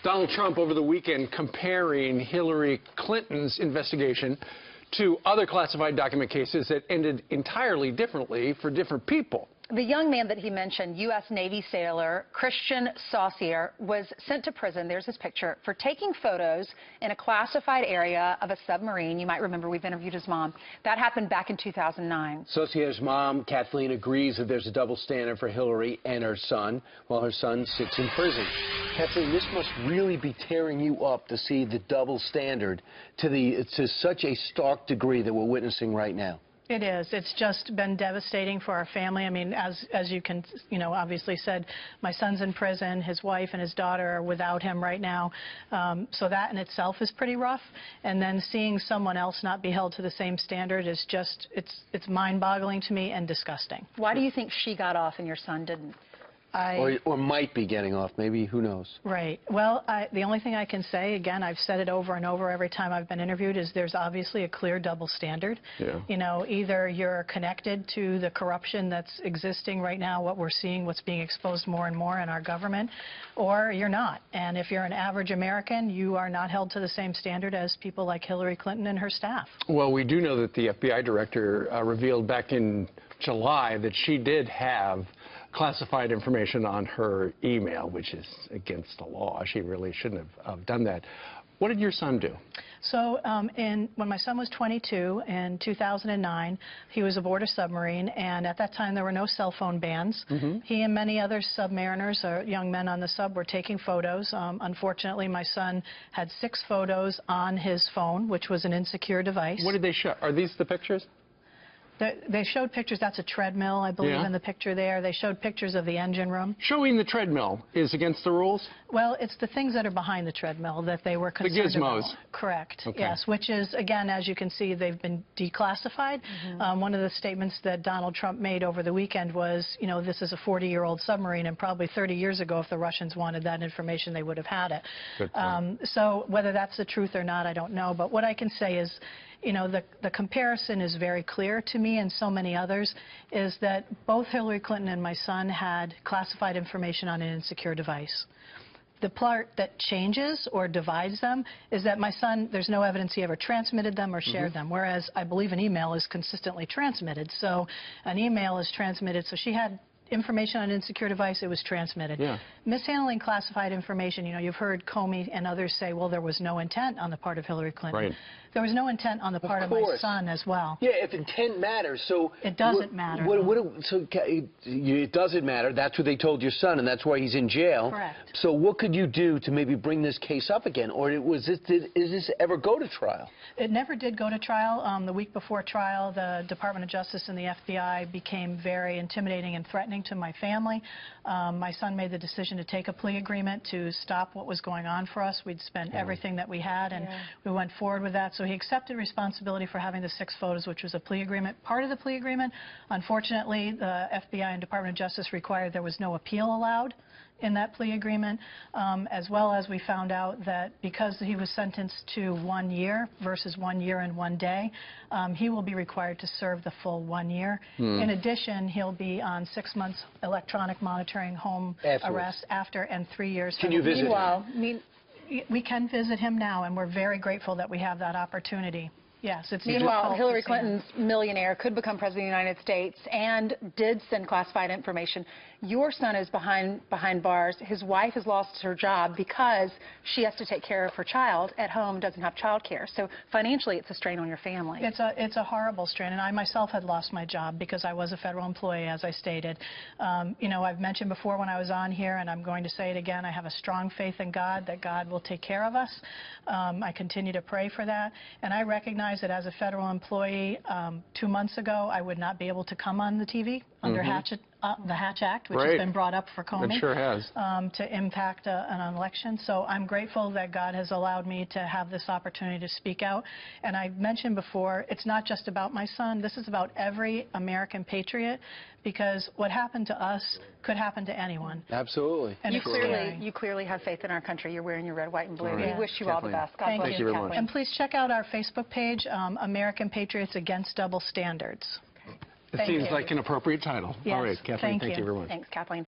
Donald Trump over the weekend comparing Hillary Clinton's investigation to other classified document cases that ended entirely differently for different people. The young man that he mentioned, U.S. Navy sailor Christian Saucier, was sent to prison, there's his picture, for taking photos in a classified area of a submarine. You might remember we've interviewed his mom. That happened back in 2009. Saucier's mom, Kathleen, agrees that there's a double standard for Hillary and her son, while her son sits in prison. Kathleen, this must really be tearing you up to see the double standard to such a stark degree that we're witnessing right now. It is. It's just been devastating for our family. I mean, as you can, obviously said, my son's in prison. His wife and his daughter are without him right now. So that in itself is pretty rough. And then seeing someone else not be held to the same standard is just, it's mind-boggling to me and disgusting. Why do you think she got off and your son didn't? Or might be getting off, maybe, who knows? Right. Well, the only thing I can say, again, I've said it over and over every time I've been interviewed, is there's obviously a clear double standard. Yeah. Either you're connected to the corruption that's existing right now, what we're seeing, what's being exposed more and more in our government, or you're not. And if you're an average American, you are not held to the same standard as people like Hillary Clinton and her staff. Well, we do know that the FBI director revealed back in July that she did have classified information on her email, which is against the law. She really shouldn't have done that. What did your son do? So when my son was 22 in 2009, he was aboard a submarine, and at that time there were no cell phone bans. He and many other submariners or young men on the sub were taking photos. Unfortunately, my son had 6 photos on his phone, which was an insecure device. What did they show? Are these the pictures? They showed pictures. That's a treadmill, I believe, in the picture there. They showed pictures of the engine room. Showing the treadmill is against the rules? Well, it's the things that are behind the treadmill that they were concerned about. The gizmos. Correct. Okay. Yes, which is, again, as you can see, they've been declassified. One of the statements that Donald Trump made over the weekend was, this is a 40-year-old submarine, and probably 30 years ago, if the Russians wanted that information, they would have had it. Good point. So whether that's the truth or not, I don't know. But what I can say is, the comparison is very clear to me and so many others, is that both Hillary Clinton and my son had classified information on an insecure device. The part that changes or divides them is that my son, there's no evidence he ever transmitted them or shared them, whereas I believe an email is consistently transmitted. So an email is transmitted, so she had information on an insecure device, it was transmitted. Yeah. Mishandling classified information, you've heard Comey and others say, well, there was no intent on the part of Hillary Clinton. Right. There was no intent on the part of my son as well. Yeah, if intent matters, so... It doesn't matter. It doesn't matter. That's what they told your son, and that's why he's in jail. Correct. So what could you do to maybe bring this case up again? Or is this ever go to trial? It never did go to trial. The week before trial, the Department of Justice and the FBI became very intimidating and threatening to my family. My son made the decision to take a plea agreement to stop what was going on for us. We'd spent everything that we had, and we went forward with that. So he accepted responsibility for having the 6 photos, which was a plea agreement. Part of the plea agreement, unfortunately, the FBI and Department of Justice required there was no appeal allowed in that plea agreement, as well as we found out that because he was sentenced to 1 year versus 1 year and 1 day, he will be required to serve the full 1 year. In addition, he'll be on 6 months electronic monitoring home arrest after, and 3 years. Can you visit him? We can visit him now, and we're very grateful that we have that opportunity. Yes, it's meanwhile, Hillary Clinton's millionaire could become president of the United States and did send classified information. Your son is behind bars. His wife has lost her job because she has to take care of her child at home, doesn't have child care. So financially, it's a strain on your family. It's a horrible strain, and I myself had lost my job because I was a federal employee, as I stated. I've mentioned before when I was on here, and I'm going to say it again, I have a strong faith in God that God will take care of us. I continue to pray for that, and I recognize that as a federal employee, 2 months ago, I would not be able to come on the TV under the Hatch Act, which has been brought up for Comey. It sure has. To impact an election. So I'm grateful that God has allowed me to have this opportunity to speak out. And I mentioned before, it's not just about my son. This is about every American patriot, because what happened to us could happen to anyone. Absolutely. And you clearly have faith in our country. You're wearing your red, white, and blue. Right. We wish you all the best. God bless you, very much. And please check out our Facebook page, American Patriots Against Double Standards. It seems like an appropriate title. Yes, all right, Kathleen, thank you very much. Thanks, Kathleen.